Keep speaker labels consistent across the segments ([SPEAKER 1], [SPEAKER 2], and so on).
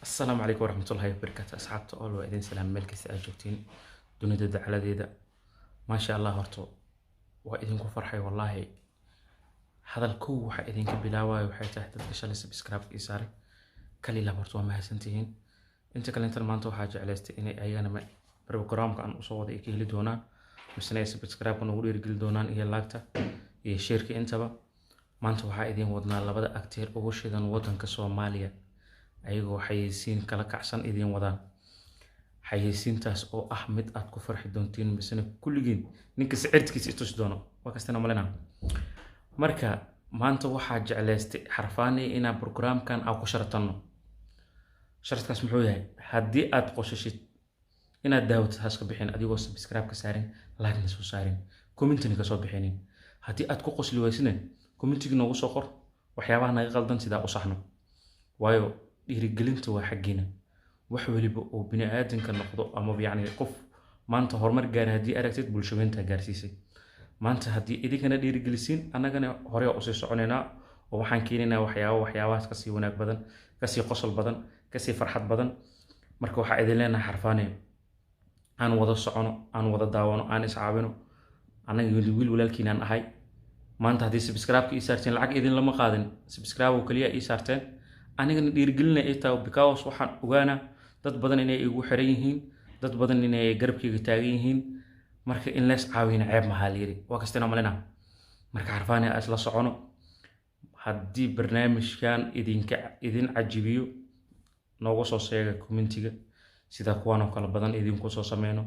[SPEAKER 1] السلام عليكم ورحمة الله وبركاته أصحابته أول وإذن سلام ملك استأجوتين دون دد على ذي ما شاء الله هرتو وإذن كفرحي والله هذا الكو وح إذن كبلاوة وحي تحت الكشال سبسكرايب إيساري كلي لا هرتو ما هسنتين أنت كل أنت المانتو حاجة على استئني أيانا ما برنامج كان أصوات إيكيه دونا مسنا سبسكرايب ونقول يرجل دونان إيه لاكتا إيه شركة أنت با maanta waxaa idin wadnaa labada actor ugu shidan wadanka Soomaaliya ayagoo xayeysiin kala kacsan idin wadaan xayeysiintaas oo ah mid aad ku farxi doontiin misna kulligiin ninka sicirkiisa itus doono waa kastana malena marka maanta waxaa jecleystay xarfaani ina barnaamijkan aan ku shartano shartkaas muxuu yahay haddii aad qoshashid inaad daawad haska bixin adigoo subscribe ka saarin like na soo saarin comment ka soo bixinin haddii aad ku qosli waysin كومنتيك نوغو سو قور waxyaabaha naga qaldan sida u saxno waayo dhiirigelinta waa xageena wax waliba oo bini aadanka noqdo ama yaani qof maanta horumar gaar hadii aragtid bulshooyinta gaarsiisay maanta hadii idinkana dhiirigelisiin anagana hore u sii soconeena oo waxaan keenaynaa waxyaabahaas ka sii wanaag badan ka sii qosol badan ka sii farxad badan marka waxa idin leenahay xarfaanay aan wada socono aan wada daawano aan iscaabino anaga wiil walaalkiin aan ahay maanta hadii subscribe ka isaarteen lacag idin lama qaadin subscribe oo kaliya isaarteen anigana dhiirigelinay ay tahay because waxaan ogaana dad badan inay igu xiran yihiin dad badan inay garabkayga taagan yihiin marka in la iscaawina ceeb ma haleeri waa kastana malena marka xarfaani asla socono hadii barnaamijkan idin cajibiyo noogu soo sheega commentiga sida kuwan oo kala badan idin ku soo sameeyno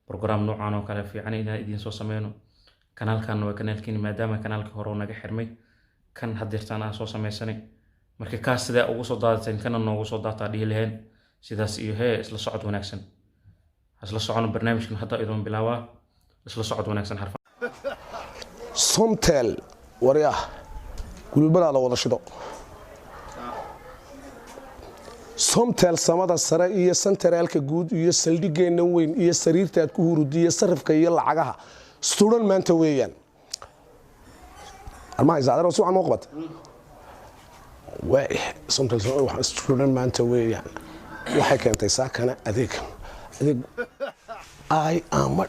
[SPEAKER 1] program noocan oo kala fiican inaan idin soo sameeyno kanaalkan waa kanaalkiina maadaama kanaalka hore naga xirmay kan hadirtaan aan soo sameeysanay marka ka sida ugu soo daadateen kana noogu soo daataa dhihilehen sidaas iyo isla socod wanaagsan isla socon barnaamijkan hadda idin bilaawaa isla socod wanaagsan xarfa
[SPEAKER 2] somtel wariya gulbada la wada shido somtel samada sare iyo centralka guud iyo saldhigeena weyn iyo sariirta aad ku hurudiyo sarifka iyo lacagaha student maanta weeyaan armaa isaadaro soo aan qobat way sometimes waxa student maanta weeyaan waxay keentay saakana adeeg ay ama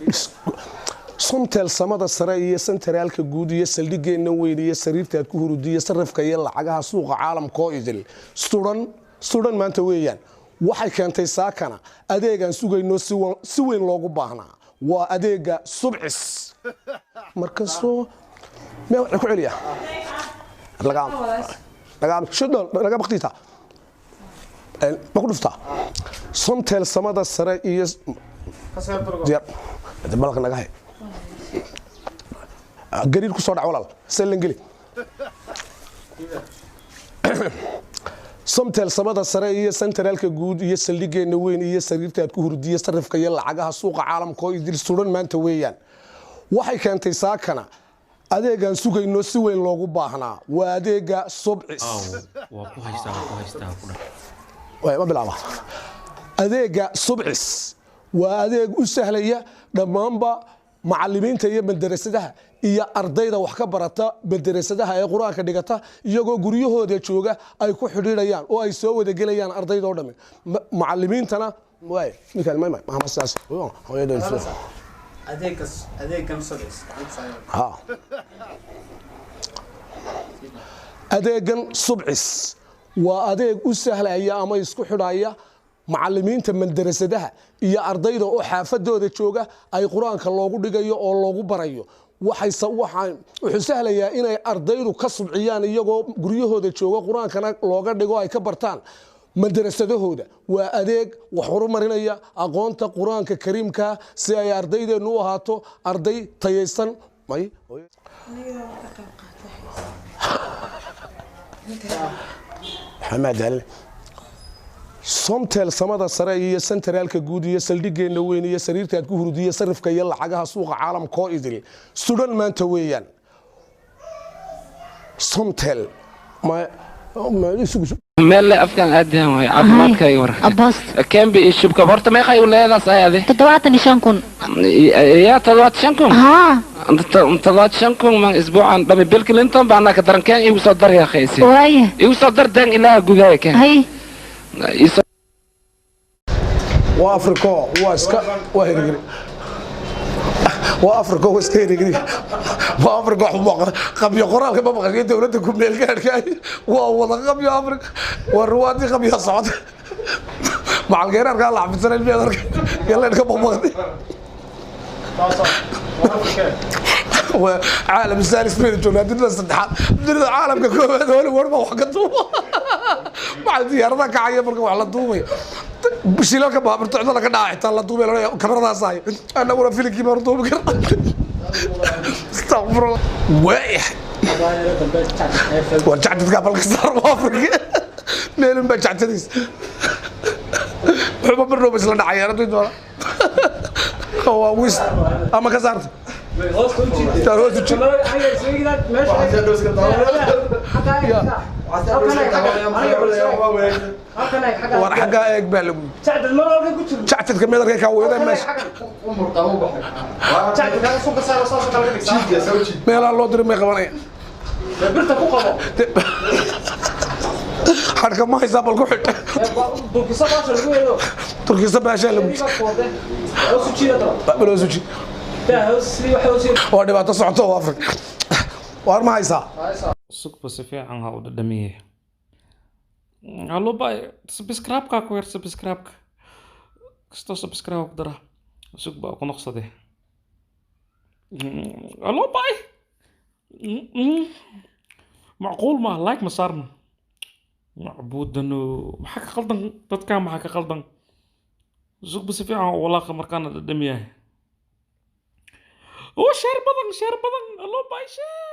[SPEAKER 2] somtel samada sare iyo centralka guud iyo saldhigeena weyn iyo sariirta aad ku hurudiyo sarifka iyo lacagaha suuqa caalamka oo idil student maanta weeyaan waxay keentay saakana adeegan sugayno si weyn loogu baahnaa waa adeega subcis markasoo ma wax ku celiya laga shidol laga baqtita ma ku dhufta somtel samada sare iyo diyaar balka naga hay gariir ku soo dhac walaal selan gali somtel samada sare iyo centralka guud iyo saldhigeena weyn iyo sariirta aad ku hurdiyo sarifka iyo lacagaha suuqa caalamka oo idil suran maanta weeyaan waxay keentay saakana adeegan sugayno si weyn loogu baahnaa waa adeega subcis
[SPEAKER 1] waa ku haystaa
[SPEAKER 2] way ma bilaaba adeega subcis waa adeeg u sahlaya dhamaanba macallimiinta iyo madrasadaha iyo ardayda wax ka barata madrasadaha ee quraanka dhigata iyagoo guryahooda jooga ay ku xidhiidhayaan oo ay soo wada gelayaan ardayda oo dhan macallimiintana way ninkan ma ma saas hooyadan
[SPEAKER 3] adeegan subcis
[SPEAKER 2] ha adeegan subcis waa adeeg u sahlaya ama isku xidhaya macallimiinta madrasadaha iyo ardayda oo xaafadooda jooga ay quraanka loogu dhigayo oo loogu barayo wuxuu sahlayaa inay ardaydu ka subciyaan iyagoo guryahooda jooga quraankana looga dhigo ay ka bartaan madrasadahooda waa adeeg wax horumarinaya aqoonta quraanka kariimka si ay ardaydeenu u ahaato arday tayeysan may xamaadal somtel samada sare iyo centralka guud iyo saldhigeena weyn iyo sariirta aad ku hurudiyo sarifka iyo lacagaha suuqa caalamka oo idil student maanta weeyaan somtel ma
[SPEAKER 4] meel afkan aadaan way caafimaadkayga war كم بيشبك برت ما يخيل هذا صايده
[SPEAKER 5] تدواتني شنكون
[SPEAKER 4] يا تدوات شنكون
[SPEAKER 5] ها
[SPEAKER 4] تدوات شنكون من اسبوعا دبي بيل كلينتون بعنا كدرن كان يوصدر يا خيسي
[SPEAKER 5] وايه
[SPEAKER 4] يوصدر دان الى غدايك
[SPEAKER 5] هي
[SPEAKER 2] وافريكا واسكا وهرجري وافريكا واسكا هرجري وافريكا حبوق قبي قرالك ما بقى دولتكم ميل كاركاي والله قبي افريكا والرواتي قبي صعد مع الغير قال لعب سنه البيض يلا نكب بقدي وعالم الثالث بين الجولات الصدحات من العالم ككوباد هول وربا وحقته مع الديارة كعية مركب على الدومي بشيلك بابر تعطى لك داعي على الدومي كاميرا صاي انا ورا فيلكي برضو استغفر الله وايح ورجعت تقابل كسر وافريقيا ميلن بجعت تديس حبا برنو بس لنا عيارة دولا هو ويست اما كسرت war xaggaa eeg baa lagu jactadka meedarka ka weeday meesha meelaa loo diray may qabanaya xadhka ma haysaa bal ku xidh turkisa baashaa lagu baloo suji waa dhibaato socoto oo Afrika war ma haysaa
[SPEAKER 1] sugba si fiican ha u dhadhamiye hallo bay subscribe-ka ku yar subscribe-ka kasto subscribe ku dara sugba ku noqsade hallo bay macquul ma like ma saarna macbuudano maxaa ka qaldan dadka maxaa ka qaldan sugba si fiican walaaqa markaana dhadhamiyahay وشير بدن الله باي شير